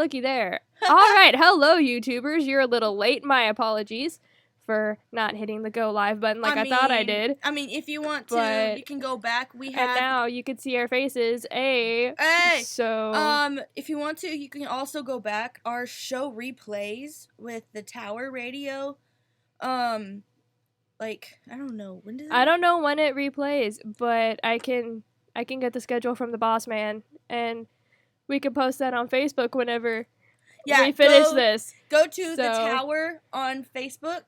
looky there. All right. Hello, YouTubers. You're a little late. My apologies for not hitting the go live button like I thought I did. I mean, if you want to, you can go back. We have. And now you can see our faces. Hey. So. If you want to, you can also go back. Our show replays with the Tower Radio. Like, I don't know. When does it? I don't know when it replays, but I can get the schedule from the boss man, and we can post that on Facebook whenever we finish this. Go to the Tower on Facebook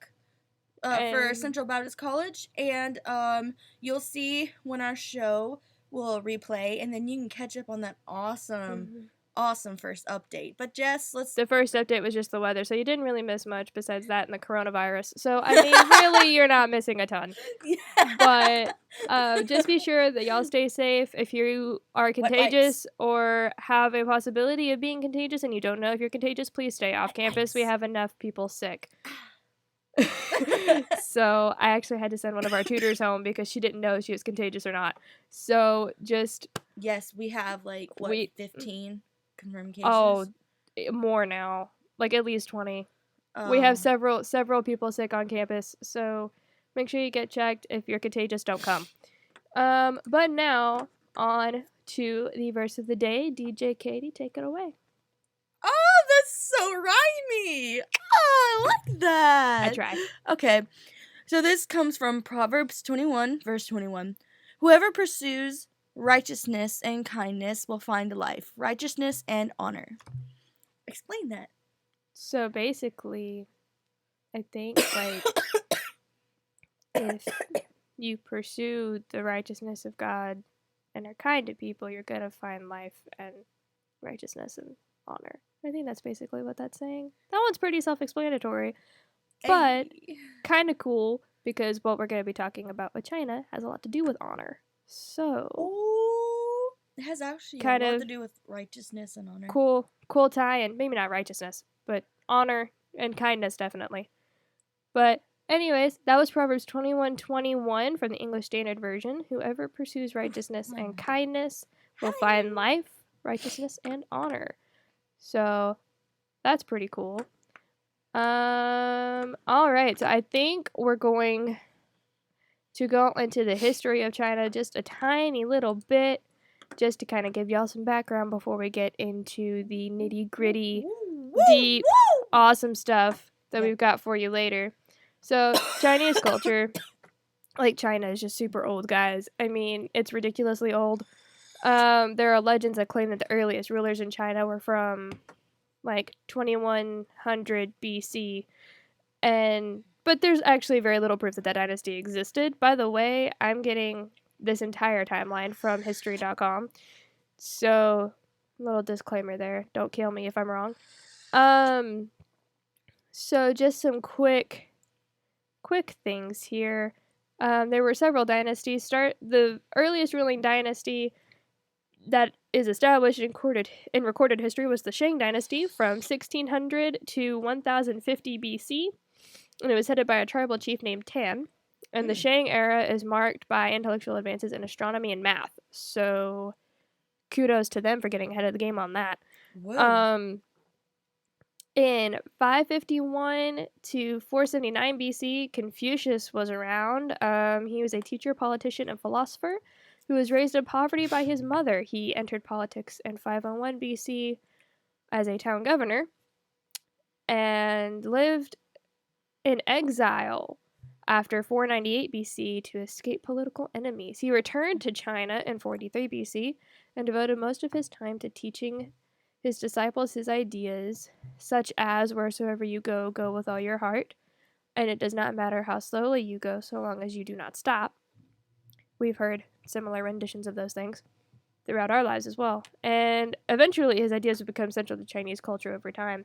for Central Baptist College, and you'll see when our show will replay, and then you can catch up on that awesome first update. But Jess, the first update was just the weather, so you didn't really miss much besides that and the coronavirus. So, I mean, really, you're not missing a ton. Yeah. But just be sure that y'all stay safe. If you are contagious or have a possibility of being contagious and you don't know if you're contagious, please stay off campus. We have enough people sick. So I actually had to send one of our tutors home because she didn't know if she was contagious or not. So just... Yes, we have, 15 confirmed cases? Oh, more now. Like, at least 20. We have several people sick on campus, so make sure you get checked. If you're contagious, don't come. But now, on to the verse of the day. DJ Katie, take it away. Oh, that's so rhymey. Oh, I like that. I try. Okay, so this comes from Proverbs 21, verse 21. Whoever pursues righteousness and kindness will find life, righteousness and honor. Explain that. So basically, I think, if you pursue the righteousness of God and are kind to people, you're going to find life and righteousness and honor. I think that's basically what that's saying. That one's pretty self-explanatory, but kind of cool because what we're going to be talking about with China has a lot to do with honor. So, it has actually a lot to do with righteousness and honor. Cool tie, and maybe not righteousness, but honor and kindness definitely. But anyways, that was Proverbs 21:21 from the English Standard Version. Whoever pursues righteousness and kindness will find life, righteousness, and honor. So that's pretty cool. All right, so I think we're going to go into the history of China just a tiny little bit, just to kind of give y'all some background before we get into the nitty-gritty, deep, awesome stuff that we've got for you later. So, Chinese culture, like China, is just super old, guys. I mean, it's ridiculously old. There are legends that claim that the earliest rulers in China were from, 2100 BC, but there's actually very little proof that dynasty existed. By the way, I'm getting this entire timeline from history.com. So, little disclaimer there. Don't kill me if I'm wrong. So just some quick things here. There were several dynasties. The earliest ruling dynasty that is established in recorded history was the Shang dynasty from 1600 to 1050 BC. And it was headed by a tribal chief named Tan. And the Shang era is marked by intellectual advances in astronomy and math. So, kudos to them for getting ahead of the game on that. Whoa. In 551 to 479 BC, Confucius was around. He was a teacher, politician, and philosopher who was raised in poverty by his mother. He entered politics in 501 BC as a town governor and lived in exile after 498 BC to escape political enemies. He returned to China in 43 BC and devoted most of his time to teaching his disciples his ideas, such as, wheresoever you go, go with all your heart, and it does not matter how slowly you go so long as you do not stop. We've heard similar renditions of those things throughout our lives as well. And eventually his ideas would become central to Chinese culture over time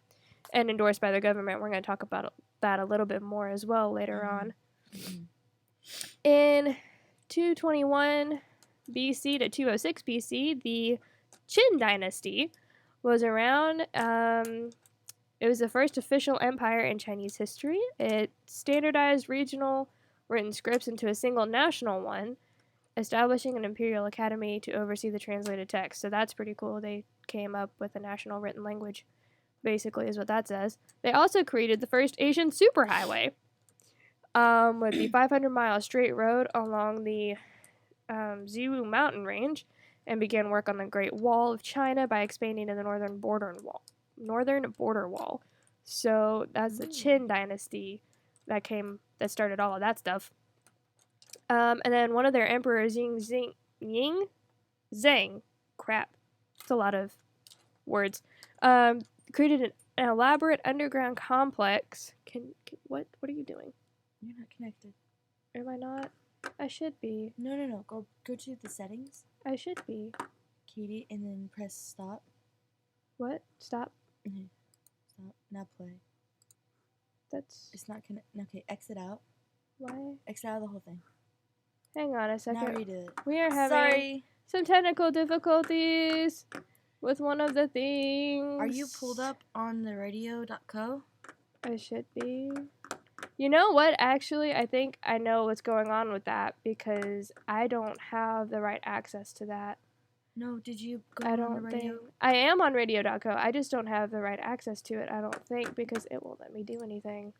and endorsed by the government. We're going to talk about that a little bit more as well later on. In 221 BC to 206 BC, the Qin dynasty was around. It was the first official empire in Chinese history. It standardized regional written scripts into a single national one, establishing an imperial academy to oversee the translated text. So that's pretty cool. They came up with a national written language. basically is what that says. They also created the first Asian superhighway, with the 500-mile straight road along the Ziwu mountain range, and began work on the Great Wall of China by expanding to the northern border wall. So that's the Qin dynasty that started all of that stuff. And then one of their emperors, Ying Zheng, crap, it's a lot of words, created an elaborate underground complex. What are you doing? You're not connected. Am I not? I should be. No. Go to the settings. I should be. Katie, and then press stop. What? Stop. Mm-hmm. Stop. Now play. It's not connect. Okay, exit out. Why? Exit out of the whole thing. Hang on a second. Now redo it. We are having some technical difficulties with one of the things. Are you pulled up on the radio.co? I should be. You know what? Actually, I think I know what's going on with that because I don't have the right access to that. No, did you go on the radio? I am on radio.co. I just don't have the right access to it, I don't think, because it won't let me do anything.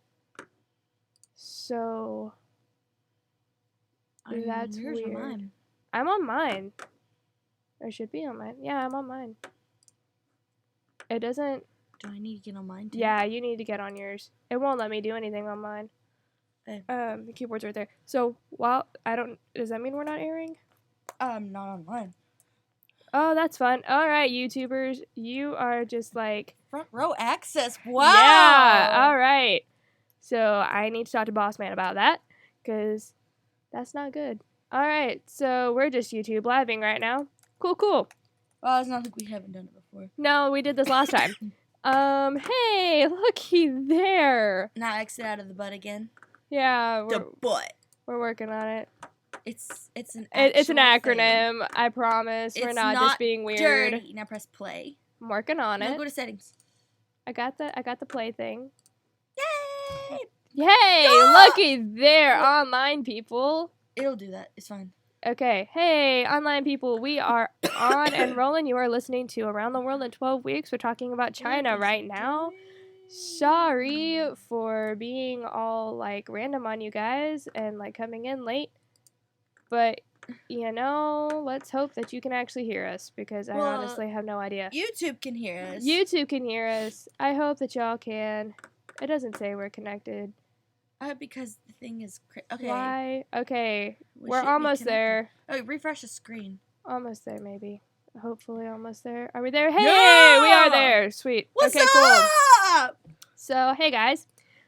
So that's weird. Mine. I'm on mine. I should be on mine. Yeah, I'm on mine. It doesn't... Do I need to get on mine too? Yeah, you need to get on yours. It won't let me do anything on mine. Okay. The keyboard's right there. So, does that mean we're not airing? Not on mine. Oh, that's fun. All right, YouTubers, you are just like... Front row access. Wow. Yeah, all right. So I need to talk to Boss Man about that because that's not good. All right, so we're just YouTube living right now. Cool. Well, it's not like we haven't done it before. No, we did this last time. Hey, looky there. Now exit out of the butt again. Yeah, the butt. We're working on it. It's an acronym. Thing. I promise. We're not just being weird. Dirty. Now press play. I'm working on it. Go to settings. I got the play thing. Yay! Yay! Looky there, online people. It'll do that. It's fine. Okay. Hey, online people. We are on and rolling. You are listening to Around the World in 12 Weeks. We're talking about China right now. Sorry for being all like random on you guys and like coming in late. But, let's hope that you can actually hear us because I honestly have no idea. YouTube can hear us. YouTube can hear us. I hope that y'all can. It doesn't say we're connected. Because the thing is... Okay. Why? Okay. We're almost there. Oh, refresh the screen. Almost there, maybe. Hopefully almost there. Are we there? Hey! Yeah! We are there. Sweet. What's up? Cool. So, hey guys.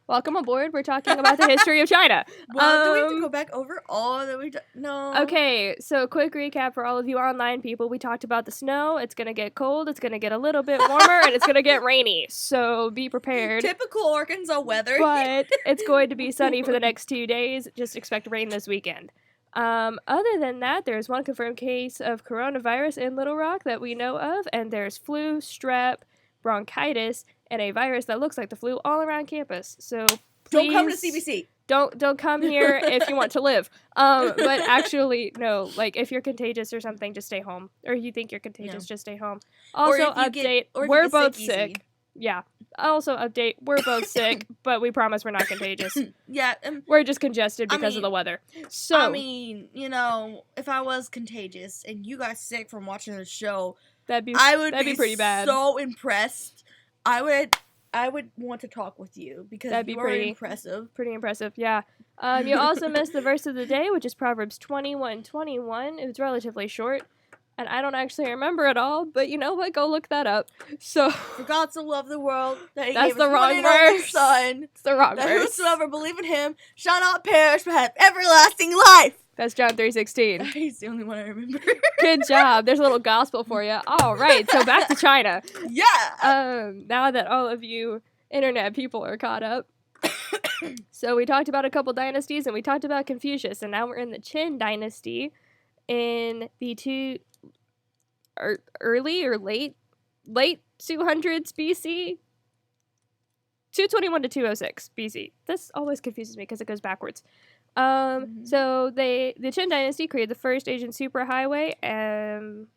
Welcome aboard. We're talking about the history of China. Well, do we have to go back over all that we No. Okay, so quick recap for all of you online people. We talked about the snow. It's going to get cold. It's going to get a little bit warmer, and it's going to get rainy. So be prepared. Typical Arkansas weather. But it's going to be sunny for the next 2 days. Just expect rain this weekend. Other than that, there's one confirmed case of coronavirus in Little Rock that we know of, and there's flu, strep, bronchitis, and a virus that looks like the flu all around campus. So please don't come to CBC. Don't come here if you want to live. But actually, no. Like if you're contagious or something, just stay home. Or you think you're contagious, just stay home. Also, update: we're both sick. Yeah. Also, update: we're both sick, but we promise we're not contagious. Yeah. We're just congested because of the weather. So I mean, if I was contagious and you got sick from watching the show, that'd be pretty bad. So impressed. I would want to talk with you because that'd be pretty impressive. Pretty impressive, yeah. You also missed the verse of the day, which is Proverbs 21:21. It was relatively short, and I don't actually remember it all, but you know what? Go look that up. So, for God so loved the world that he that's gave the wrong verse. Son, it's the wrong that verse. Whosoever believe in him shall not perish but have everlasting life. That's John 3:16. He's the only one I remember. Good job. There's a little gospel for you. All right, so back to China. Yeah. Now that all of you internet people are caught up. So we talked about a couple dynasties, and we talked about Confucius, and now we're in the Qin dynasty in the early or late 200s BC. 221 to 206 BC. This always confuses me because it goes backwards. So the Qin dynasty created the first Asian superhighway, and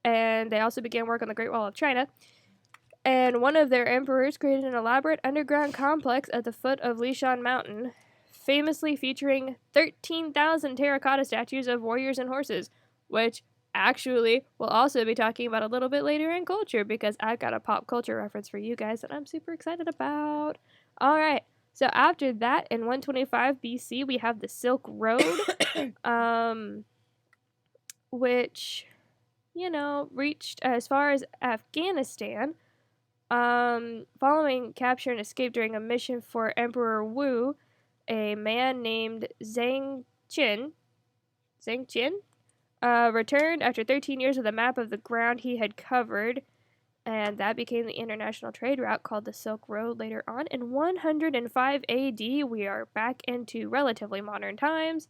they also began work on the Great Wall of China. And one of their emperors created an elaborate underground complex at the foot of Lishan Mountain, famously featuring 13,000 terracotta statues of warriors and horses, which actually we'll also be talking about a little bit later in culture because I've got a pop culture reference for you guys that I'm super excited about. All right. So after that, in 125 BC, we have the Silk Road, which, reached as far as Afghanistan. Following capture and escape during a mission for Emperor Wu, a man named Zhang Qin, returned after 13 years with a map of the ground he had covered, and that became the international trade route called the Silk Road later on. In 105 AD, we are back into relatively modern times.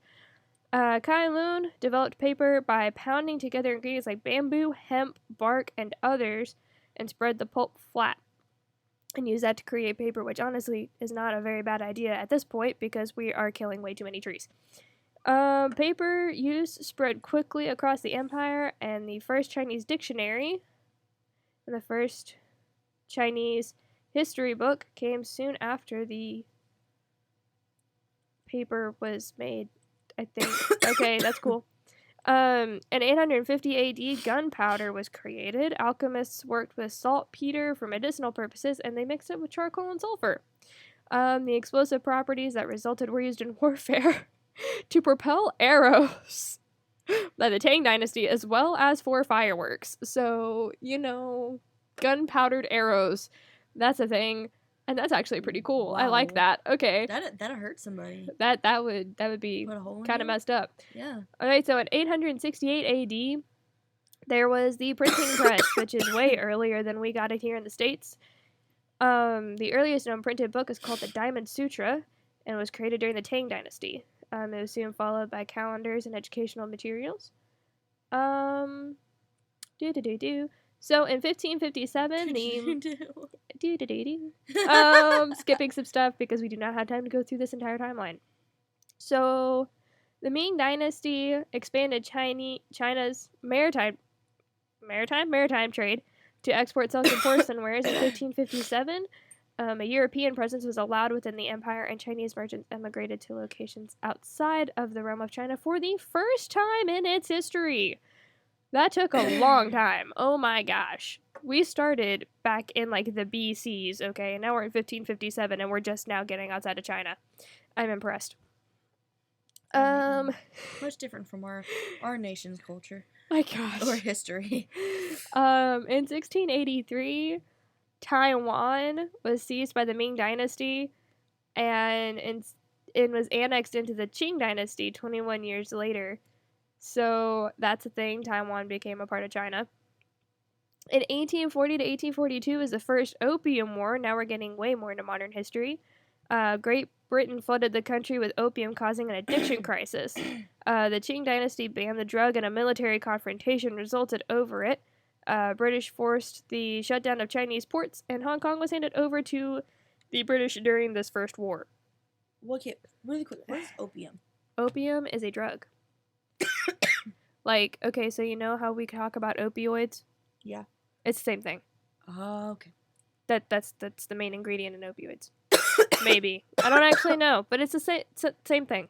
Kai Lun developed paper by pounding together ingredients like bamboo, hemp, bark, and others, and spread the pulp flat and use that to create paper, which honestly is not a very bad idea at this point because we are killing way too many trees. Paper use spread quickly across the empire, and the first Chinese dictionary and the first Chinese history book came soon after the paper was made, I think. Okay, that's cool. In 850 AD, gunpowder was created. Alchemists worked with saltpeter for medicinal purposes, and they mixed it with charcoal and sulfur. The explosive properties that resulted were used in warfare to propel arrows by the Tang Dynasty, as well as for fireworks. So, gunpowdered arrows. That's a thing. And that's actually pretty cool. Wow. I like that. Okay. That'd hurt somebody. That would be kind of messed up. Yeah. Okay, so in 868 AD, there was the printing press, which is way earlier than we got it here in the States. The earliest known printed book is called the Diamond Sutra and was created during the Tang Dynasty. It was soon followed by calendars and educational materials. So in 1557, skipping some stuff because we do not have time to go through this entire timeline. So the Ming Dynasty expanded China's maritime trade to export silk and porcelain wares in 1557. A European presence was allowed within the empire, and Chinese merchants emigrated to locations outside of the realm of China for the first time in its history. That took a long time. Oh my gosh. We started back in the BCs, okay? And now we're in 1557 and we're just now getting outside of China. I'm impressed. Much different from our nation's culture. My gosh. Or history. In 1683, Taiwan was seized by the Ming Dynasty and it was annexed into the Qing Dynasty 21 years later. So that's a thing. Taiwan became a part of China. In 1840 to 1842 is the first Opium War. Now we're getting way more into modern history. Great Britain flooded the country with opium, causing an addiction crisis. The Qing Dynasty banned the drug, and a military confrontation resulted over it. British forced the shutdown of Chinese ports, and Hong Kong was handed over to the British during this first war. Okay, really quick. What is opium? Opium is a drug. Okay, so you know how we talk about opioids? Yeah. It's the same thing. Oh, okay. That's the main ingredient in opioids. Maybe. I don't actually know, but it's the same thing.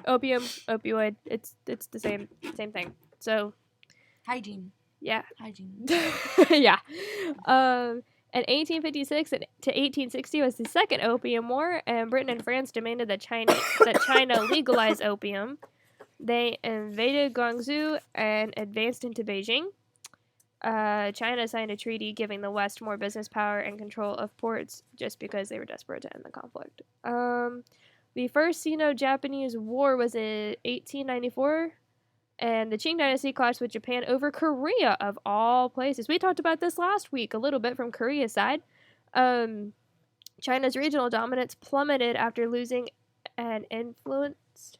Opium, opioid, it's the same thing. So hygiene. Yeah. Hygiene. Yeah. In 1856 to 1860 was the Second Opium War, and Britain and France demanded that China legalize opium. They invaded Guangzhou and advanced into Beijing. China signed a treaty giving the West more business power and control of ports just because they were desperate to end the conflict. The first Sino-Japanese War was in 1894, and the Qing Dynasty clashed with Japan over Korea, of all places. We talked about this last week a little bit from Korea's side. China's regional dominance plummeted after losing and influenced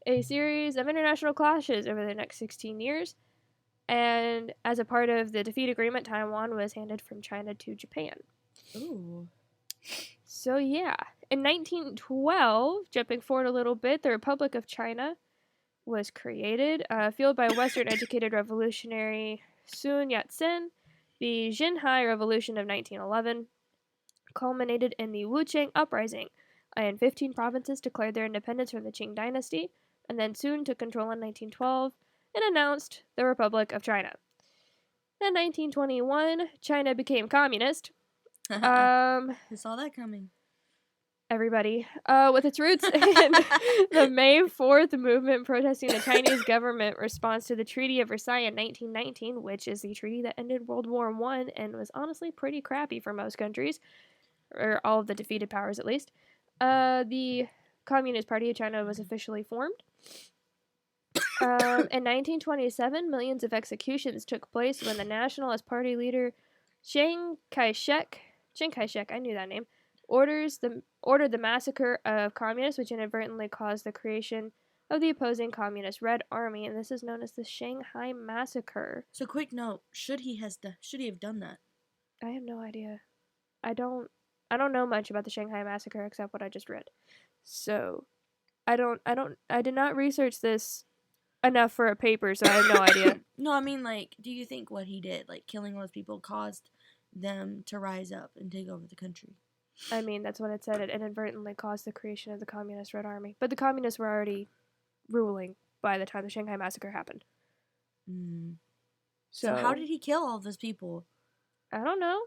a series of international clashes over the next 16 years. And as a part of the defeat agreement, Taiwan was handed from China to Japan. Ooh. So, yeah. In 1912, jumping forward a little bit, the Republic of China was created, fueled by Western educated revolutionary Sun Yat-sen. The Xinhai Revolution of 1911 culminated in the Wuchang Uprising, and 15 provinces declared their independence from the Qing dynasty, and then soon took control in 1912 and announced the Republic of China. In 1921, China became communist. Who saw that coming? Everybody. With its roots in the May 4th movement protesting the Chinese government response to the Treaty of Versailles in 1919, which is the treaty that ended World War I and was honestly pretty crappy for most countries, or all of the defeated powers at least. The Communist Party of China was officially formed. In 1927, millions of executions took place when the Nationalist Party leader Chiang Kai-shek, I knew that name, ordered the massacre of communists, which inadvertently caused the creation of the opposing Communist Red Army, and this is known as the Shanghai Massacre. So, quick note: should he have done that? I have no idea. I don't know much about the Shanghai Massacre except what I just read. So, I did not research this enough for a paper, so I have no idea. No, I mean, like, do you think what he did, like killing those people, caused them to rise up and take over the country? I mean, that's what it said. It inadvertently caused the creation of the Communist Red Army. But the communists were already ruling by the time the Shanghai Massacre happened. So how did he kill all those people? I don't know.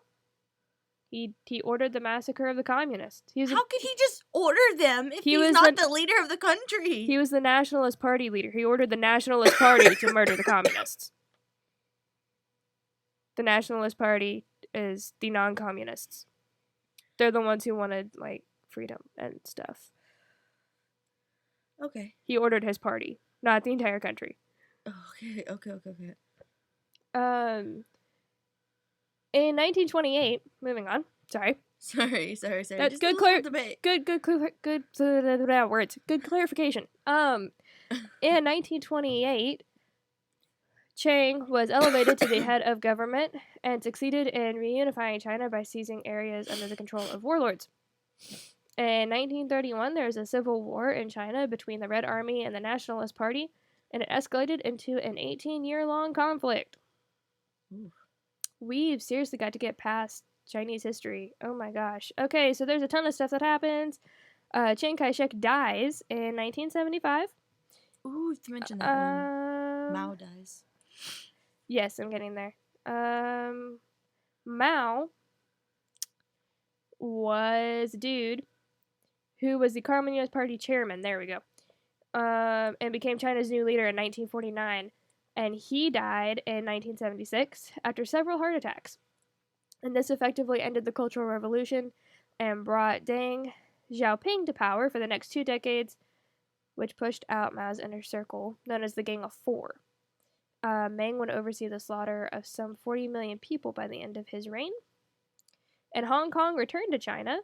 He ordered the massacre of the communists. How could he just order them if he's not the leader of the country? He was the Nationalist Party leader. He ordered the Nationalist Party to murder the communists. The Nationalist Party is the non-communists. They're the ones who wanted, like, freedom and stuff. Okay. He ordered his party, not the entire country. Okay. In 1928, moving on. Sorry. That's Just good. Words. Good clarification. In 1928, Chiang was elevated to the head of government and succeeded in reunifying China by seizing areas under the control of warlords. In 1931, there was a civil war in China between the Red Army and the Nationalist Party, and it escalated into an 18-year-long conflict. Ooh. We've seriously got to get past Chinese history. Oh my gosh. Okay, so there's a ton of stuff that happens. Chiang Kai-shek dies in 1975. Ooh, you mentioned that one. Mao dies. Yes, I'm getting there. Mao was a dude who was the Communist Party chairman. There we go. And became China's new leader in 1949. And he died in 1976 after several heart attacks. And this effectively ended the Cultural Revolution and brought Deng Xiaoping to power for the next 2 decades, which pushed out Mao's inner circle, known as the Gang of Four. Meng would oversee the slaughter of some 40 million people by the end of his reign. And Hong Kong returned to China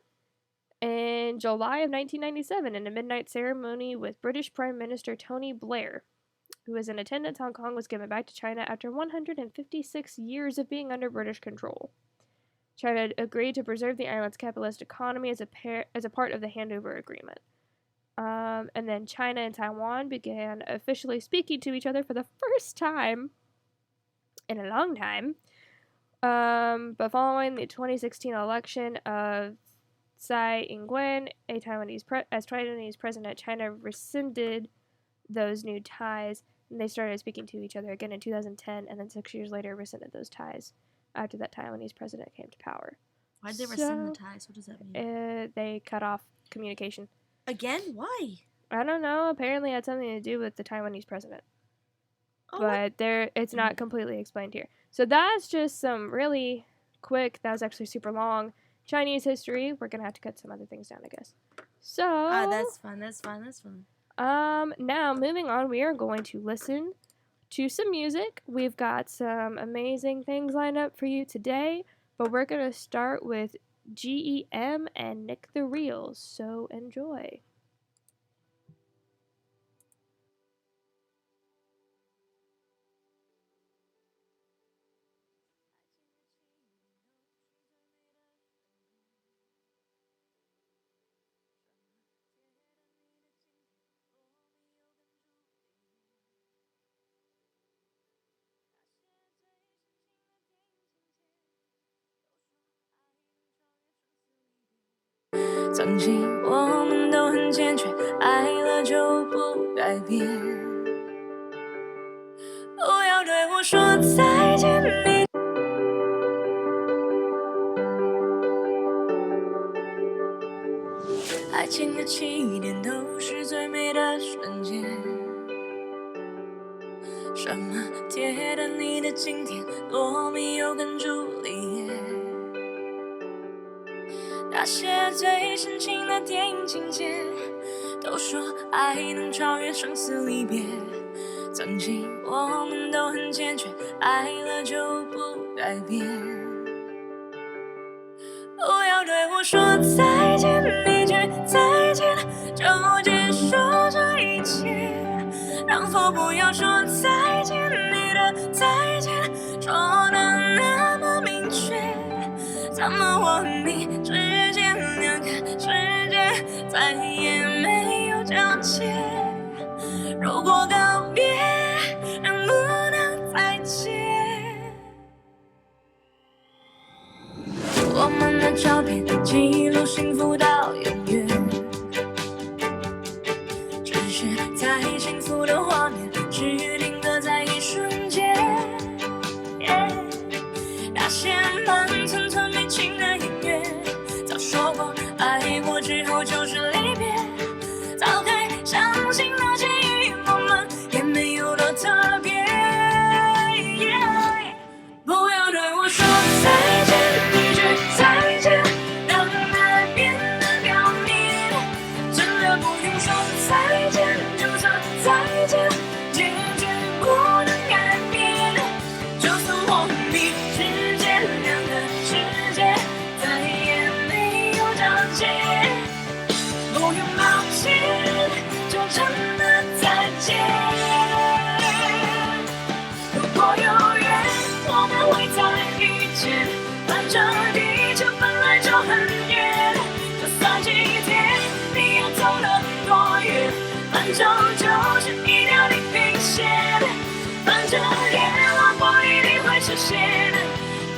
in July of 1997 in a midnight ceremony with British Prime Minister Tony Blair. Who was in attendance. Hong Kong was given back to China after 156 years of being under British control. China agreed to preserve the island's capitalist economy as a part of the handover agreement. And then China and Taiwan began officially speaking to each other for the first time in a long time. But following the 2016 election of Tsai Ing-wen as Taiwanese president, China rescinded those new ties, and they started speaking to each other again in 2010, and then 6 years later rescinded those ties after that Taiwanese president came to power. Why'd they rescind the ties? What does that mean? They cut off communication. Again? Why? I don't know. Apparently it had something to do with the Taiwanese president. But it's not completely explained here. So that's just some really quick, that was actually super long, Chinese history. We're going to have to cut some other things down, I guess. So... that's fine. Now, moving on, we are going to listen to some music. We've got some amazing things lined up for you today, but we're going to start with GEM and Nick the Reels, so enjoy. 曾经我们都很坚决，爱了就不改变。不要对我说再见，你爱情的起点都是最美的瞬间。什么铁达尼的经典，罗密欧跟朱丽叶，那些最深情的电影情节，都说爱能超越生死离别。曾经我们都很坚决，爱了就不改变。不要对我说再见，一句再见就结束这一切。能否不要说再见，你的再见说得那么明确。怎么我和你之间两个世界再也没有交接？如果告别能不能再见？我们的照片记录幸福到永远，只是在幸福的画面只定格在一瞬间。那些慢吞吞没情的音乐，早说过爱过之后就是离别，早该相信那些与我们也没有多特别。不要对我说再见，一句再见让爱变得表面，真的不用说再见，就算再见结局不能改变。就算我和你之间两个世界再也没有交接，不用抱歉，就真的再见。如果有缘我们会再遇见，反正地球本来就很远，就算今天你要走了多远，反正就是一条地平线，反正愿望不一定会实现，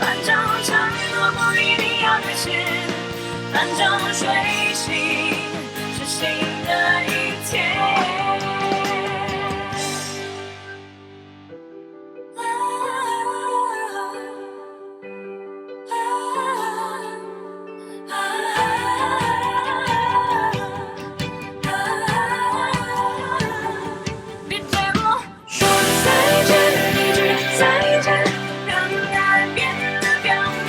反正承诺不一定要兑现，反正睡醒是新的一天。别对我说再见，一句再见让爱变得表面，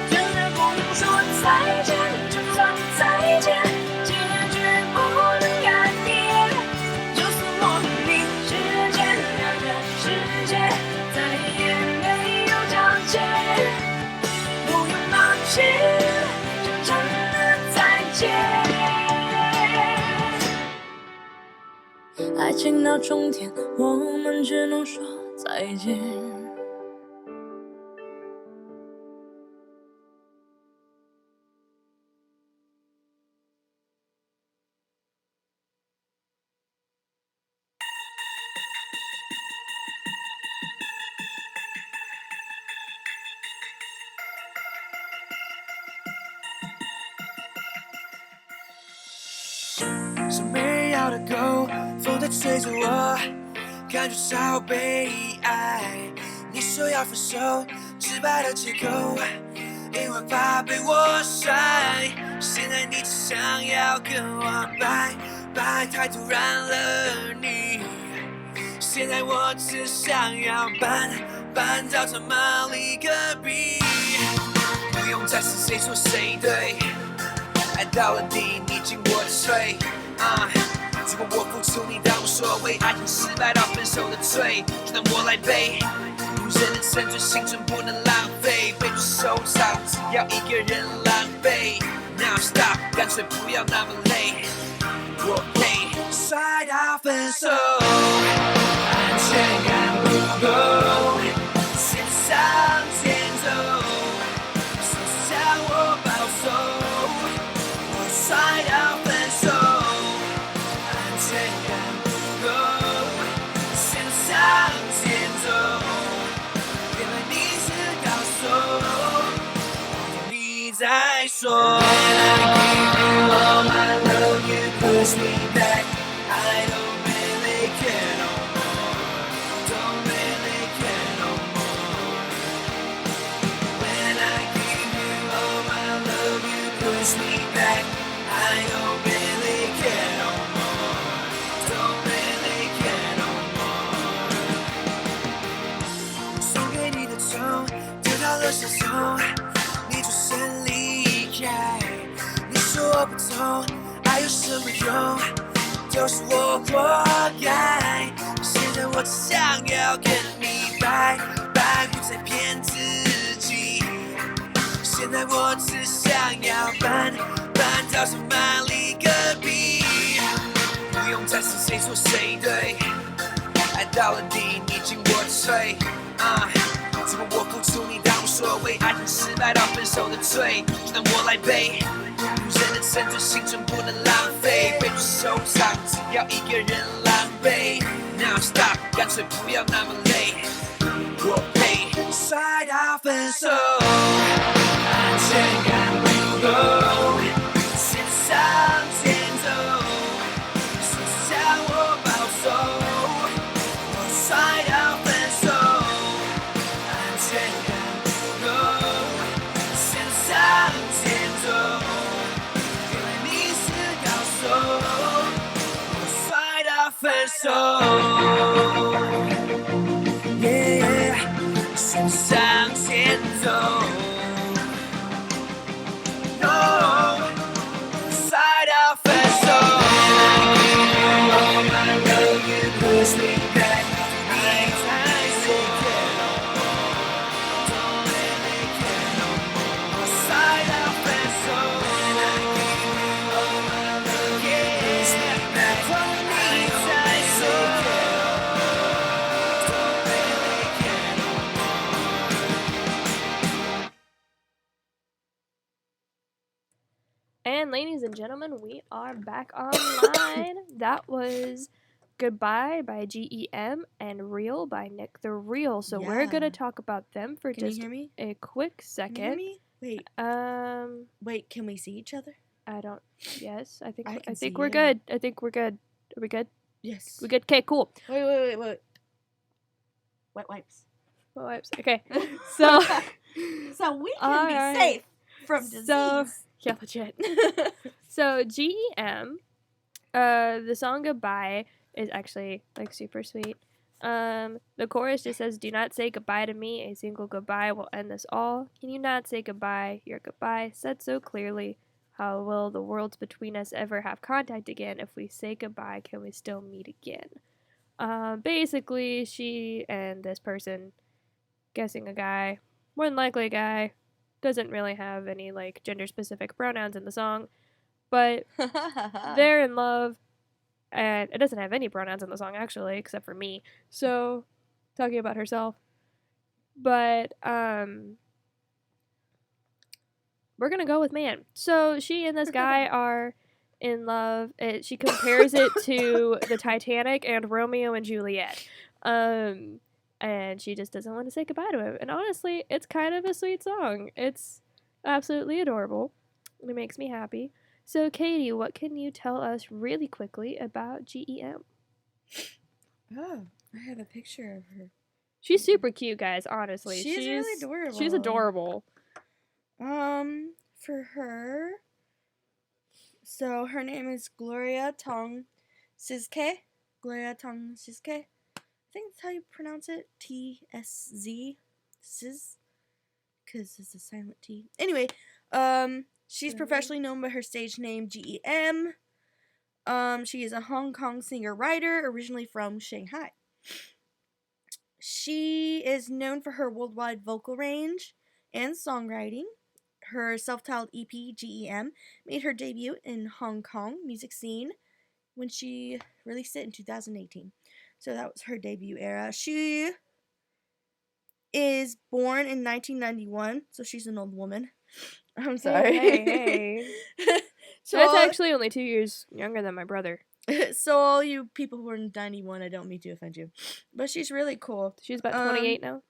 真的不用说再见，就算再见结局不能改变。就算我和你之间两个世界再也没有交接，不用抱歉，就真的再见。爱情到终点，我们只能说再见。是没要的狗，风在吹着我，感觉超悲哀。你说要分手，直白的借口，因为怕被我甩。现在你只想要跟我拜拜，太突然了你。现在我只想要搬到他妈离隔壁，不用再是谁错谁对。爱到了底，你进我的水。如果我付出，你当无所谓。爱情失败到分手的罪，就当我来背。人的成全，青春不能浪费，被你收藏，只要一个人狼狈。Now stop， 干脆不要那么累。我配摔到分手，安全感不够，先上前走，说向我保守。我摔到分手，安全感不够，先上前走。原来你是高手，你在说。my love, you push me back. I don't really care no more. Don't really care no more. When I give you all my love, you push me back. I don't really care no more. Don't really care no more. 送给你的痛，得到了伤痛，你就先离开。你说我不懂，爱有什么用？都是我活该。现在我只想要跟你拜拜，不再骗自己。现在我只想要搬到圣玛丽隔壁，不用再是谁错谁对，爱到了底你进我退。怎么我付出你当无所谓，爱情失败到分手的罪，就让我来背。女人的成就青春不能浪费，被你受伤只要一个人狼狈。Now stop， 干脆不要那么累，我配摔到分手，安全感不够，先向前走，谁向我保守，我摔到分手，安全感不够，先向前走，原来你是高手，我摔到分手。先向前走，No， 摔到分手。All my love you push me back， 你才是care no more， Don't really care no more， 摔到分手。All my love you push me back， 你才是care no more，Don't really care no And ladies and gentlemen, we are back online. That was Goodbye by GEM and Real by Nick the Real. So we're going to Yeah. talk about them for Can you just hear me? a quick Can you hear second. me? Wait, wait. Can we see each other? I don't. Yes, I think I I can think see we're you. good. I think we're good. Are we good? Yes. We good? Okay, cool. Wait. Wet wipes. Well, wipes. Okay. So So we All can be right. safe from disease. So- yeah, legit. So GEM, the song Goodbye is actually like super sweet. The chorus just says, "Do not say goodbye to me. A single goodbye will end this all. Can you not say goodbye? Your goodbye said so clearly. How will the worlds between us ever have contact again? If we say goodbye, can we still meet again?" Basically, she and this person, guessing a guy, more than likely a guy, doesn't really have any like gender specific pronouns in the song, but they're in love, and it doesn't have any pronouns in the song actually, except for me. So, talking about herself. But we're gonna go with man. So she and this guy are in love. She compares it to the Titanic and Romeo and Juliet. And she just doesn't want to say goodbye to him. And honestly, it's kind of a sweet song. It's absolutely adorable. It makes me happy. So, Katie, what can you tell us really quickly about GEM? Oh, I have a picture of her. She's super cute, guys, honestly. She's really adorable. She's adorable. For her, so her name is Gloria Tong Sizke. Gloria Tong Sizke. I think that's how you pronounce it. TSZ. Siz. Because it's a silent T. Anyway, she's professionally known by her stage name GEM. She is a Hong Kong singer-writer, originally from Shanghai. She is known for her worldwide vocal range and songwriting. Her self-titled EP, GEM, made her debut in Hong Kong music scene when she released it in 2018. So that was her debut era. She is born in 1991, so she's an old woman. I'm sorry. Hey. So That's actually only 2 years younger than my brother. so all you people who are in 91, I don't mean to offend you, but she's really cool. She's about 28 now.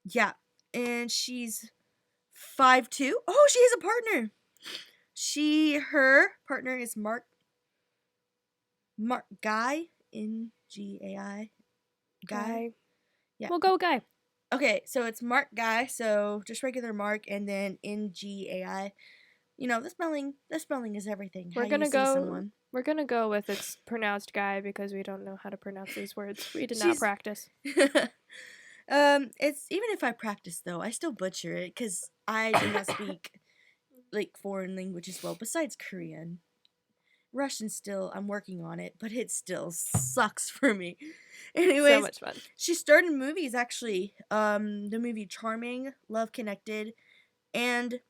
Yeah, and she's 5'2". Oh, she has a partner. Her partner is Mark Guy, N-G-A-I. Guy? Yeah. We'll go Guy. Okay, so it's Mark Guy, so just regular Mark, and then N-G-A-I. You know, the spelling is everything. We're how gonna you see go. someone. We're gonna go with it's pronounced Guy because we don't know how to pronounce these words. We did not She's- practice. It's even if I practice though, I still butcher it because I do not speak like foreign languages well. Besides Korean, Russian still I'm working on it, but it still sucks for me. Anyways, So much fun. she starred in movies actually. The movie Charming, Love Connected, and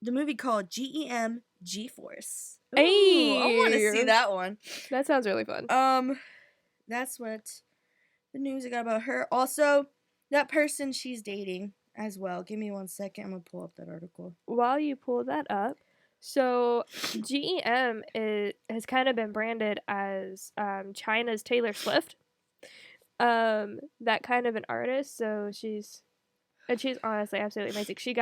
the movie called GEM G-Force. Ooh, I want to see Hey. that one. That sounds really fun. That's what the news I got about her. Also, that person she's dating as well. Give me 1 second. I'm gonna pull up that article. While you pull that up, so GEM has kind of been branded as China's Taylor Swift. That kind of an artist. So she's honestly absolutely amazing. She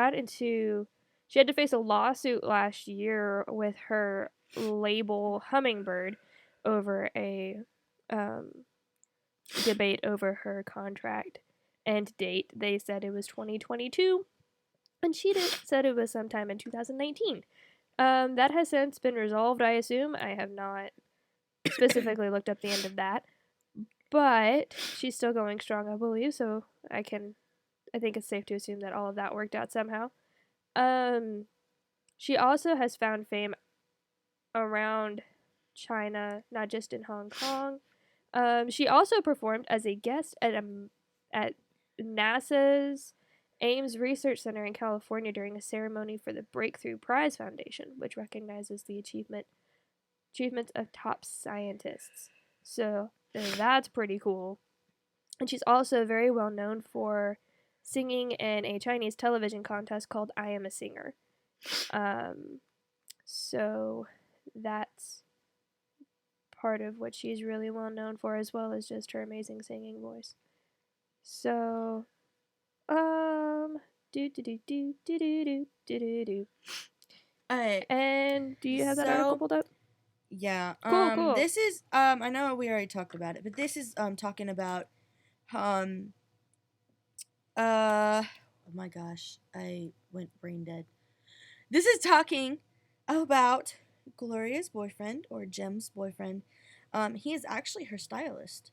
had to face a lawsuit last year with her label Hummingbird over a debate over her contract and date. They said it was 2022, and she said it was sometime in 2019. That has since been resolved, I assume. I have not specifically looked up the end of that, but she's still going strong, I believe. So I think it's safe to assume that all of that worked out somehow. She also has found fame around China, not just in Hong Kong. She also performed as a guest at NASA's Ames Research Center in California during a ceremony for the Breakthrough Prize Foundation, which recognizes the achievements of top scientists. So that's pretty cool. And she's also very well known for singing in a Chinese television contest called I Am a Singer. So that's part of what she's really well known for, as well as just her amazing singing voice. So, And do you have that article pulled up? Yeah. Cool. This is I know we already talked about it, but this is talking about oh my gosh, I went brain dead. This is talking about Gloria's boyfriend, or Jem's boyfriend. He is actually her stylist.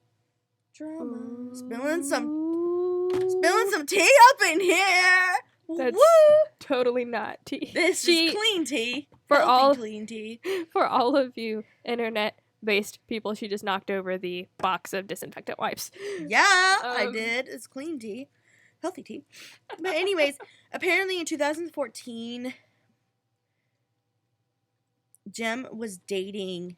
Drama. Spilling some tea up in here. That's Woo! totally not tea. This is clean tea. For Healthy all- clean tea. For all of you internet-based people, she just knocked over the box of disinfectant wipes. Yeah, I Um, did. It's clean tea. Healthy tea. But anyways, apparently in 2014, Jem was dating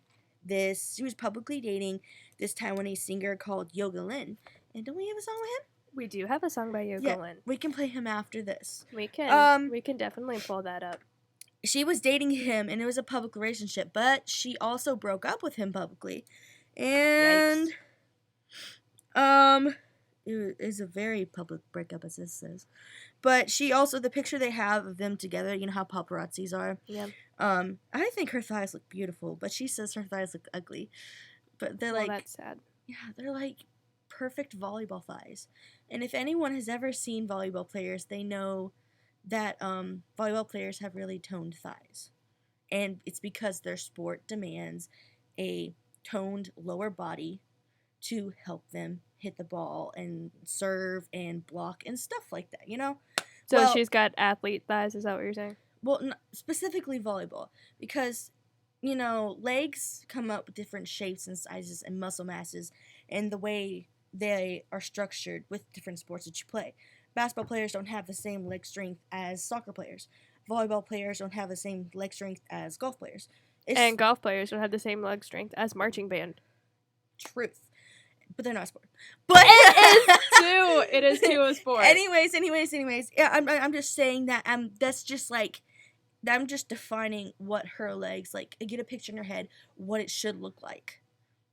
she was publicly dating this Taiwanese singer called Yoga Lin. And don't we have a song with him? We do have a song by Yoga Yeah. Lin. We can play him after this. We can definitely pull that up. She was dating him, and it was a public relationship, but she also broke up with him publicly. And it is a very public breakup, as this says. But she also, the picture they have of them together, you know how paparazzis are. Yeah. I think her thighs look beautiful, but she says her thighs look ugly. But they're Well, like, that's sad. yeah, they're like perfect volleyball thighs. And if anyone has ever seen volleyball players, they know that volleyball players have really toned thighs. And it's because their sport demands a toned lower body to help them hit the ball and serve and block and stuff like that, you know? So Well- she's got athlete thighs, is that what you're saying? Well, specifically volleyball, because, you know, legs come up with different shapes and sizes and muscle masses, and the way they are structured with different sports that you play. Basketball players don't have the same leg strength as soccer players. Volleyball players don't have the same leg strength as golf players. It's And golf players don't have the same leg strength as marching band. truth. But they're not a sport. But It is too a sport. Anyways. Yeah, I'm just saying that that's just like, I'm just defining what her legs, like, get a picture in your head what it should look like.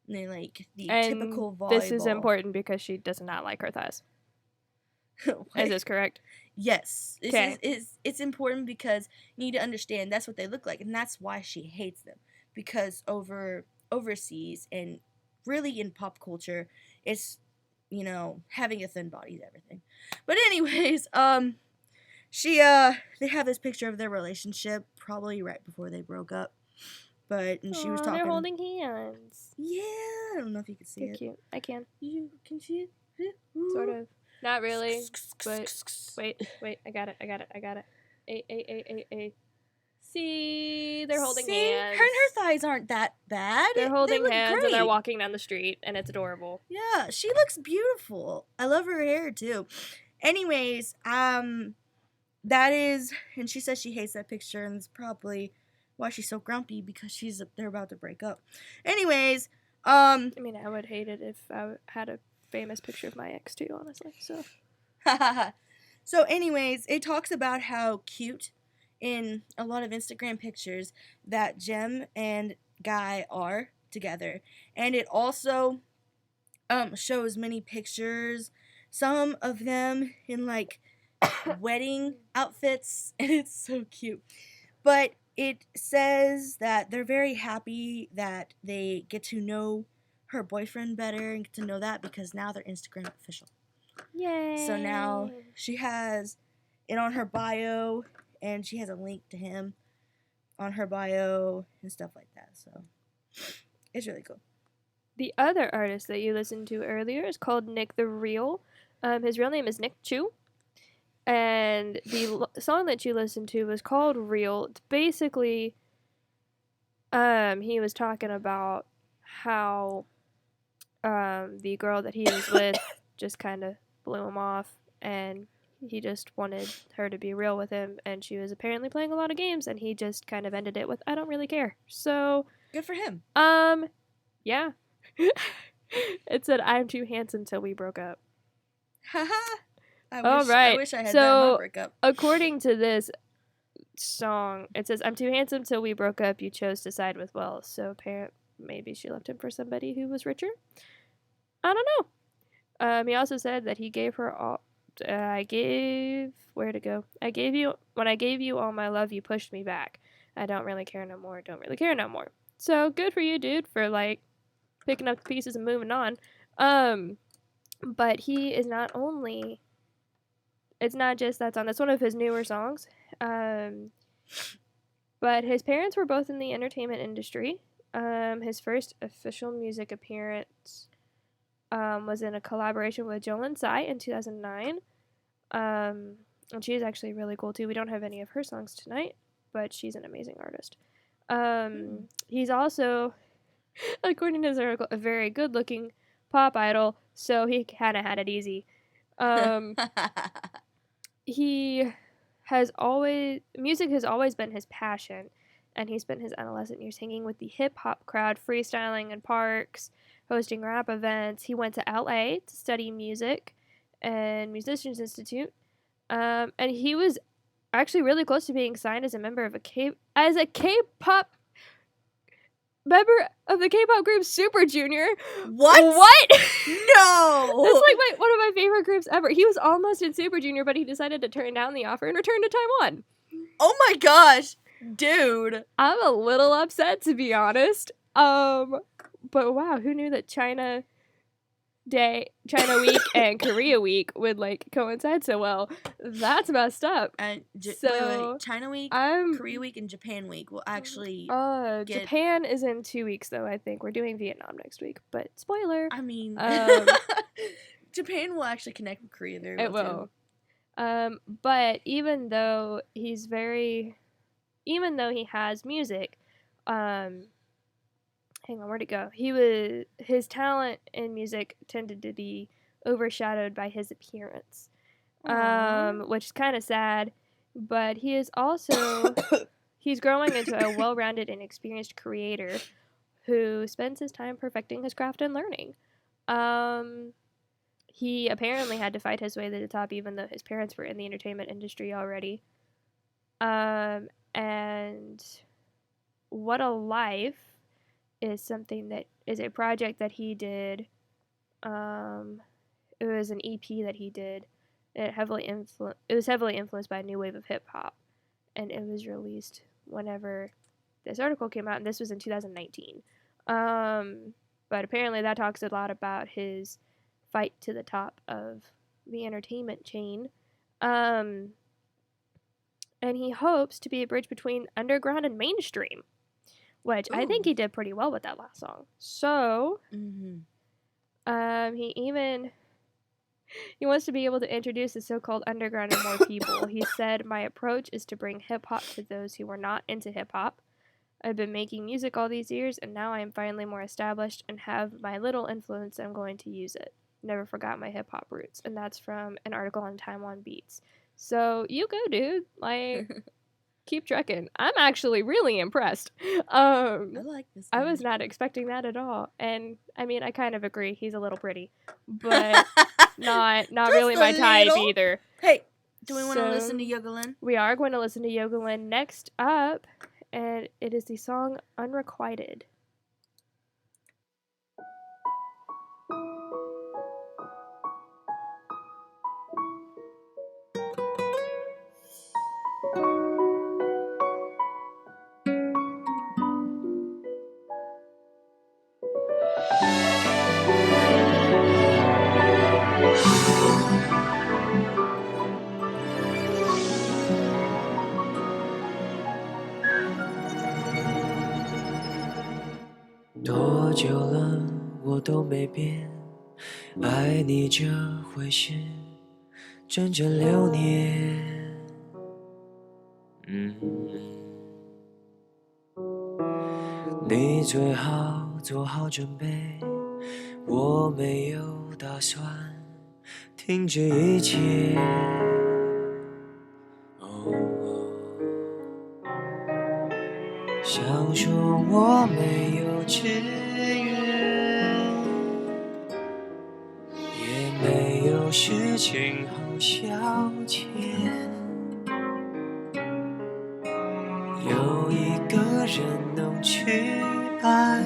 And then, like, the And typical volleyball. this is important because she does not like her thighs. Is this correct? Yes. Okay. It's important because you need to understand that's what they look like, and that's why she hates them. Because overseas and really in pop culture, it's having a thin body is everything. But anyways, they have this picture of their relationship probably right before they broke up. And she was Aw, talking. they're holding hands. Yeah, I don't know if you can see They're it. cute. I can. You can see it. Sort of. Not really. But wait. I got it. See, they're holding hands. Her and her thighs aren't that bad. They're holding look hands great. and they're walking down the street, and it's adorable. Yeah, she looks beautiful. I love her hair too. Anyways, that is, and she says she hates that picture, and it's probably why she's so grumpy because they're about to break up. Anyways, I mean, I would hate it if I had a famous picture of my ex too, honestly. So anyways, it talks about how cute in a lot of Instagram pictures that Jem and Guy are together, and it also shows many pictures, some of them in like wedding outfits, and it's so cute. But it says that they're very happy that they get to know her boyfriend better and get to know that because now they're Instagram official. Yay! So now she has it on her bio, and she has a link to him on her bio and stuff like that. So it's really cool. The other artist that you listened to earlier is called Nick the Real. His real name is Nick Chu. And the song that you listened to was called Real. It's basically, he was talking about how the girl that he was with just kind of blew him off, and he just wanted her to be real with him, and she was apparently playing a lot of games, and he just kind of ended it with, I don't really care. So, good for him. Yeah. It said, I'm too handsome till we broke up. Haha. I wish I had so, that in my breakup. According to this song, it says, I'm too handsome till we broke up. You chose to side with Will. So apparently, maybe she left him for somebody who was richer. I don't know. He also said that he gave her all. Where to go? When I gave you all my love, you pushed me back. I don't really care no more. Don't really care no more. So good for you, dude, for like picking up the pieces and moving on. But he is not only. It's not just that song. That's one of his newer songs. But his parents were both in the entertainment industry. His first official music appearance was in a collaboration with Jolin Tsai in 2009. And she's actually really cool too. We don't have any of her songs tonight, but she's an amazing artist. He's also, according to this article, a very good-looking pop idol, so he kind of had it easy. Music has always been his passion, and he spent his adolescent years hanging with the hip-hop crowd, freestyling in parks, hosting rap events. He went to LA to study music and Musicians Institute, and he was actually really close to being signed as a member of K-pop member of the K-pop group Super Junior. What? No! That's like one of my favorite groups ever. He was almost in Super Junior, but he decided to turn down the offer and return to Taiwan. Oh my gosh, dude! I'm a little upset, to be honest. But wow, who knew that China Week and Korea Week would like coincide so well? That's messed up. And wait. China Week, Korea Week, and Japan Week will actually. Japan is in 2 weeks though. I think we're doing Vietnam next week. But spoiler. I mean, Japan will actually connect with Korea very well. It will. Too. But even though he has music, hang on, where'd it go? His talent in music tended to be overshadowed by his appearance, which is kind of sad. But he is also he's growing into a well-rounded and experienced creator who spends his time perfecting his craft and learning. He apparently had to fight his way to the top, even though his parents were in the entertainment industry already. And What a Life is something that is a project that he did. It was an EP that he did it was heavily influenced by a new wave of hip hop, and it was released whenever this article came out, and this was in 2019. But apparently that talks a lot about his fight to the top of the entertainment chain. And he hopes to be a bridge between underground and mainstream, which I think he did pretty well with that last song. So, he wants to be able to introduce the so-called underground to more people. He said, "My approach is to bring hip-hop to those who were not into hip-hop. I've been making music all these years, and now I am finally more established and have my little influence. I'm going to use it. Never forgot my hip-hop roots." And that's from an article on Time on Beats. So you go, dude. Like, keep trucking. I'm actually really impressed. I like this guy. I was not expecting that at all. And I mean, I kind of agree. He's a little pretty, but not really my type either. Hey, do we want to listen to Yogalin? We are going to listen to Yogalin next up, and it is the song Unrequited.多久了，我都没变，爱你这回事，整整6年。你最好做好准备，我没有打算停止一切。想说我没有志愿，也没有事情好消遣，有一个人能去爱，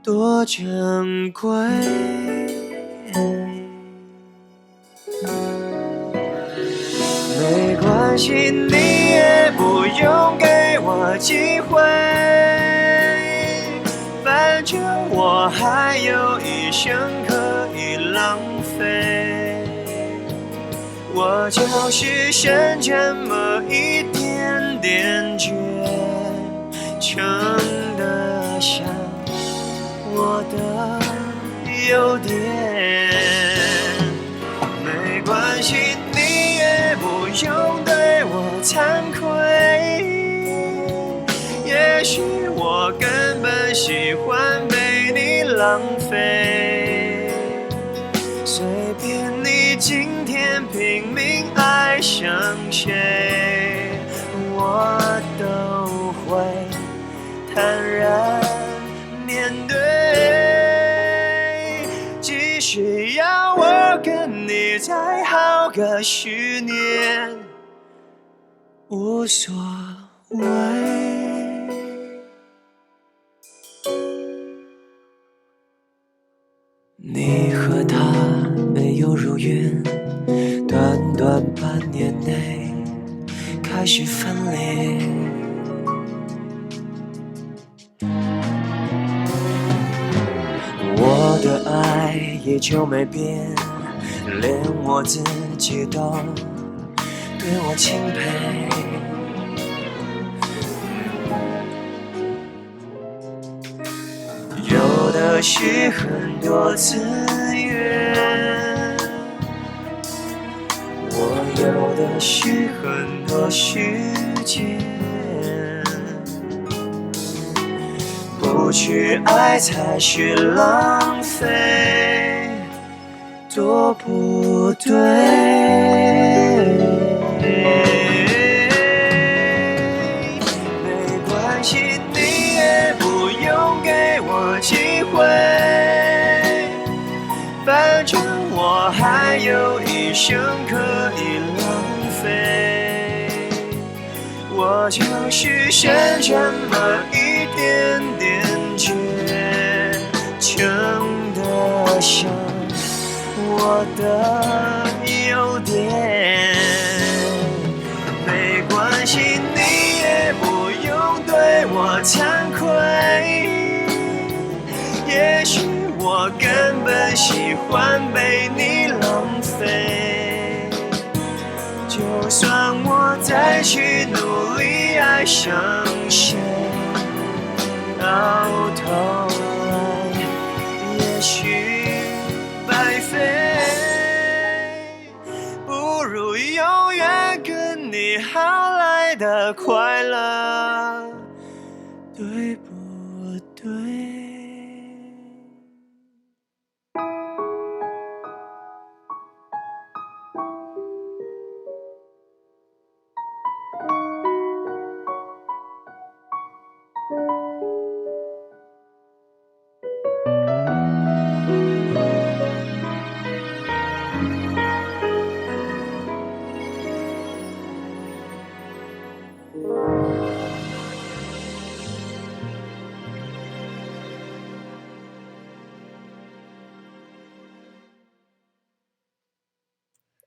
多珍贵。没关系，你也不用给我机会，反正我还有一生可以浪费。我就是剩这么一点点倔，撑得像我的优点。没关系，你也不用对我惭愧，也许我根本喜欢被你浪费。随便你今天拼命爱上谁，我都会坦然面对。即使要我跟你再好个10年，无所谓。你和他没有如愿，短短半年内开始分裂。我的爱也就没变，连我自己都对我钦佩。有的是很多资源，我有的是很多时间，不去爱才是浪费，多不对。没关系，你也不用给我机会，反正我还有一生可以浪费。我就是剩这么一点点倔，撑得像我的点。没关系，你也不用对我惭愧。也许我根本喜欢被你浪费。就算我再去努力爱上谁，到头来也许白费。不如永远跟你好来的快乐，对不对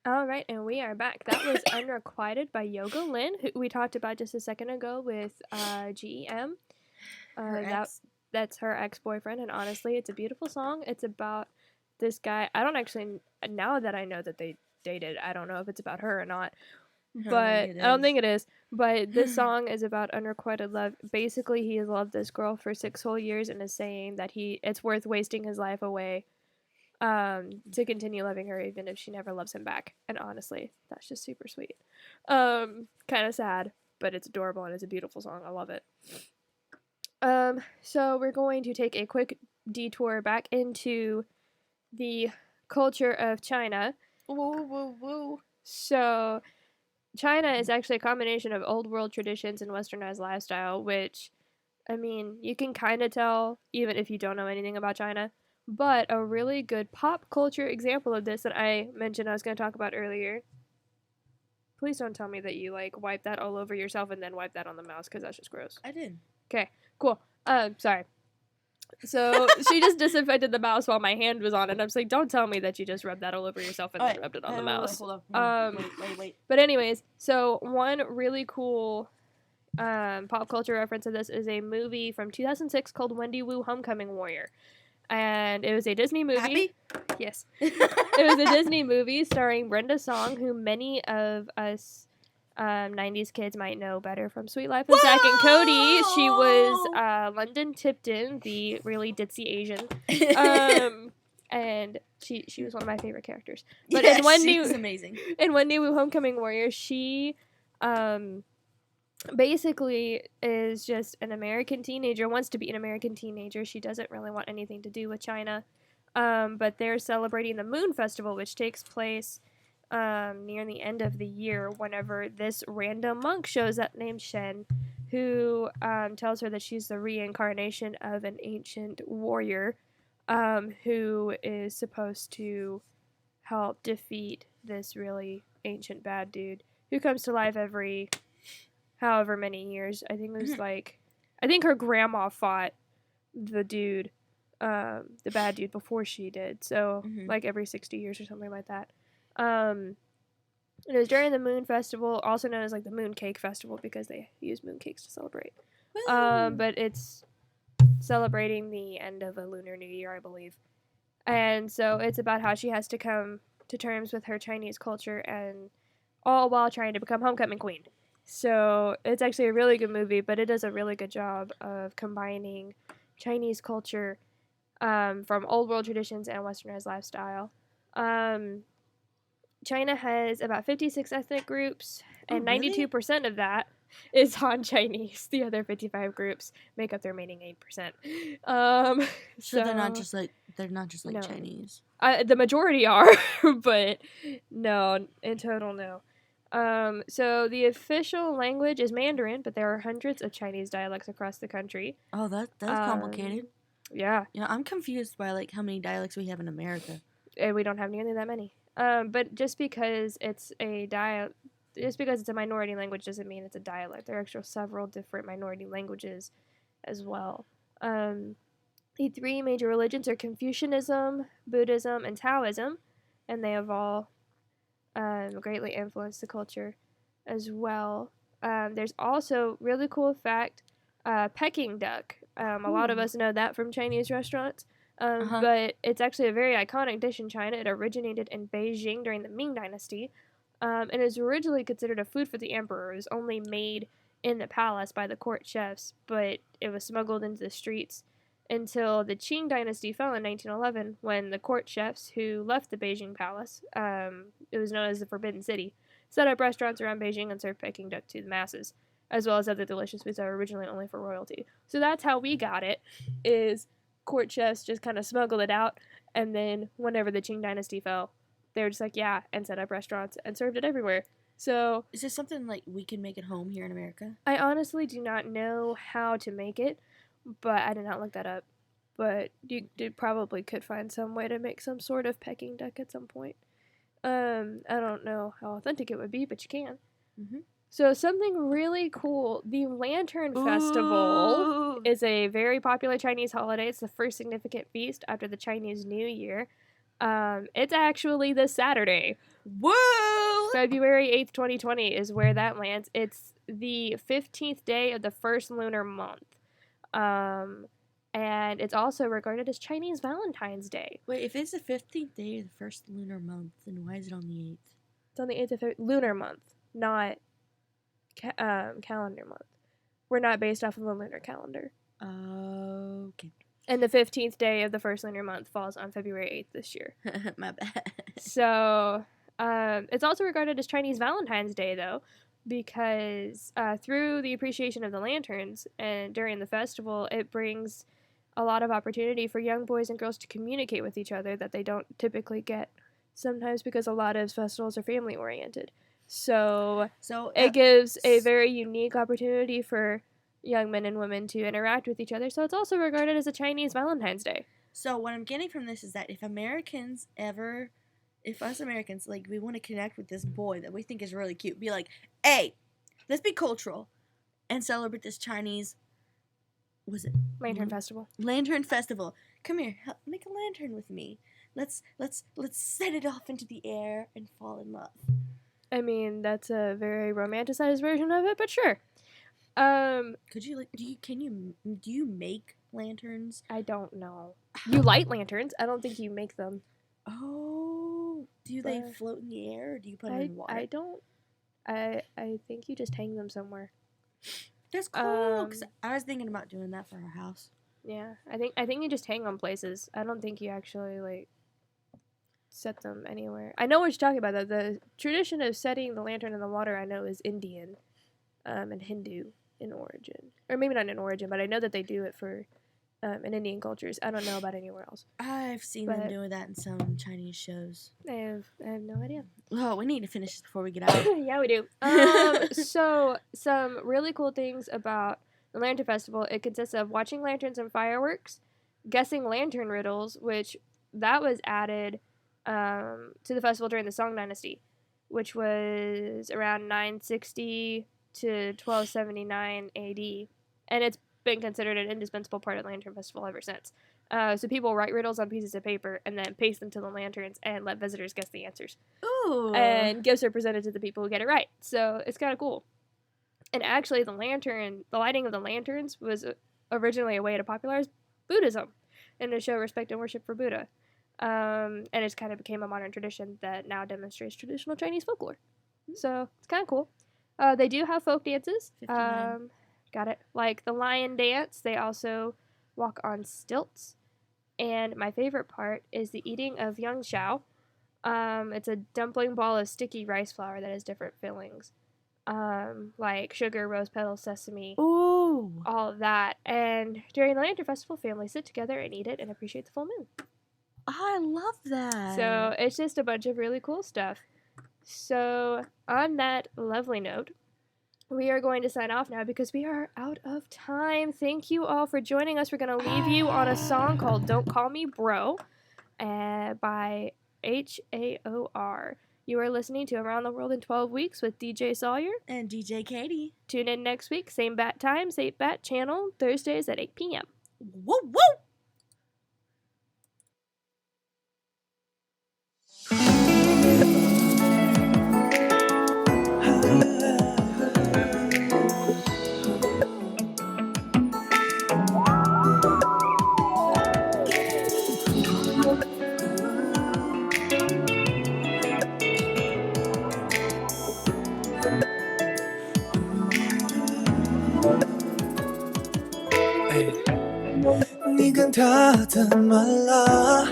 All right, and we are back. That was Unrequited by Yoga Lin, who we talked about just a second ago with GEM. That's her ex-boyfriend, and honestly, it's a beautiful song. It's about this guy. I don't actually, now that I know that they dated, I don't know if it's about her or not. But I don't think it is. But this song is about unrequited love. Basically, he has loved this girl for 6 whole years and is saying that it's worth wasting his life away to continue loving her even if she never loves him back. And honestly, that's just super sweet. Kind of sad, but it's adorable and it's a beautiful song. I love it. So we're going to take a quick detour back into the culture of China. Woo, woo, woo. So China is actually a combination of old world traditions and westernized lifestyle, which, I mean, you can kind of tell even if you don't know anything about China. But a really good pop culture example of this that I mentioned I was going to talk about earlier. Please don't tell me that you, like, wipe that all over yourself and then wipe that on the mouse, because that's just gross. I did. Okay, cool. Sorry. So she just disinfected the mouse while my hand was on it. And I was like, don't tell me that you just rubbed that all over yourself and then rubbed it on the mouse. Hold up. Wait. But anyways, so one really cool pop culture reference of this is a movie from 2006 called Wendy Wu Homecoming Warrior. And it was a Disney movie. Happy? Yes. It was a Disney movie starring Brenda Song, who many of us 90s kids might know better from Sweet Life of Zack and Cody. She was London Tipton, the really ditzy Asian. And she was one of my favorite characters. But yeah, she's amazing. In Wendy Wu Homecoming Warrior, she basically is just an American teenager, wants to be an American teenager. She doesn't really want anything to do with China. But they're celebrating the Moon Festival, which takes place near the end of the year, whenever this random monk shows up named Shen, who tells her that she's the reincarnation of an ancient warrior who is supposed to help defeat this really ancient bad dude who comes to life every however many years. I think it was I think her grandma fought the dude, the bad dude, before she did. So like every 60 years or something like that. It was during the Moon Festival, also known as like the Moon Cake Festival, because they use moon cakes to celebrate. But it's celebrating the end of a Lunar New Year, I believe. And so it's about how she has to come to terms with her Chinese culture, and all while trying to become homecoming queen. So it's actually a really good movie, but it does a really good job of combining Chinese culture from old world traditions and westernized lifestyle. China has about 56 ethnic groups, and 92% of that is Han Chinese. The other 55 groups make up the remaining 8%. So they're not just like no. Chinese. The majority are, but no, in total, no. So the official language is Mandarin, but there are hundreds of Chinese dialects across the country. Oh, that's complicated. Yeah. You know, I'm confused by like how many dialects we have in America. And we don't have nearly that many. But just because it's a minority language doesn't mean it's a dialect. There are actually several different minority languages as well. The three major religions are Confucianism, Buddhism, and Taoism, and they have all greatly influenced the culture as well. There's also really cool fact, Peking duck. A lot of Ooh. us know that from Chinese restaurants. Uh-huh. But it's actually a very iconic dish in China. It originated in Beijing during the Ming Dynasty, and is originally considered a food for the emperor. It was only made in the palace by the court chefs, but it was smuggled into the streets until the Qing Dynasty fell in 1911, when the court chefs who left the Beijing palace, it was known as the Forbidden City, set up restaurants around Beijing and served Peking duck to the masses, as well as other delicious foods that were originally only for royalty. So that's how we got it, is court chefs just kind of smuggled it out, and then whenever the Qing Dynasty fell, they were just like, yeah, and set up restaurants and served it everywhere. So Is this something like we can make at home here in America? I honestly do not know how to make it, but I did not look that up. But you probably could find some way to make some sort of Peking duck at some point. I don't know how authentic it would be, but you can. Mm-hmm. So something really cool, the Lantern Festival is a very popular Chinese holiday. It's the first significant feast after the Chinese New Year. It's actually this Saturday. Whoa! February 8th, 2020 is where that lands. It's the 15th day of the first lunar month. And it's also regarded as Chinese Valentine's Day. Wait, if it's the 15th day of the first lunar month, then why is it on the 8th? It's on the 8th of lunar month, not calendar month. We're not based off of a lunar calendar. Okay. And the 15th day of the first lunar month falls on February 8th this year. My bad. So it's also regarded as Chinese Valentine's Day, though, because through the appreciation of the lanterns and during the festival, it brings a lot of opportunity for young boys and girls to communicate with each other that they don't typically get sometimes, because a lot of festivals are family oriented. So it gives a very unique opportunity for young men and women to interact with each other. So it's also regarded as a Chinese Valentine's Day. So what I'm getting from this is that if us Americans, like, we want to connect with this boy that we think is really cute, be like, hey, let's be cultural and celebrate this Chinese, Lantern Festival. Lantern Festival. Come here, make a lantern with me. Let's set it off into the air and fall in love. I mean, that's a very romanticized version of it, but sure. Could you do you make lanterns? I don't know. You light lanterns. I don't think you make them. Oh, do they float in the air, or do you put them in water? I don't. I think you just hang them somewhere. That's cool. 'Cause I was thinking about doing that for our house. Yeah, I think you just hang them places. I don't think you actually like set them anywhere. I know what you're talking about though. The tradition of setting the lantern in the water, I know, is Indian, and Hindu in origin, or maybe not in origin, but I know that they do it for in Indian cultures. I don't know about anywhere else. I've seen them doing that in some Chinese shows. I have no idea. Oh, we need to finish this before we get out. Yeah, we do. So some really cool things about the Lantern Festival. It consists of watching lanterns and fireworks, guessing lantern riddles, which that was added to the festival during the Song Dynasty, which was around 960 to 1279 AD, and it's been considered an indispensable part of the Lantern Festival ever since. So people write riddles on pieces of paper and then paste them to the lanterns and let visitors guess the answers. Ooh. And gifts are presented to the people who get it right. So it's kind of cool. And actually, the lighting of the lanterns was originally a way to popularize Buddhism and to show respect and worship for Buddha. And it kind of became a modern tradition that now demonstrates traditional Chinese folklore. So it's kind of cool. They do have folk dances. 59. Got it. Like the lion dance, they also walk on stilts. And my favorite part is the eating of yang xiao. It's a dumpling ball of sticky rice flour that has different fillings. Like sugar, rose petals, sesame, Ooh. all of that. And during the Lantern Festival, families sit together and eat it and appreciate the full moon. I love that. So it's just a bunch of really cool stuff. So on that lovely note, we are going to sign off now because we are out of time. Thank you all for joining us. We're going to leave you on a song called Don't Call Me Bro by HAOR. You are listening to Around the World in 12 Weeks with DJ Sawyer. And DJ Katie. Tune in next week, same bat time, same bat channel, Thursdays at 8 p.m. Woo woo! 你跟他的马拉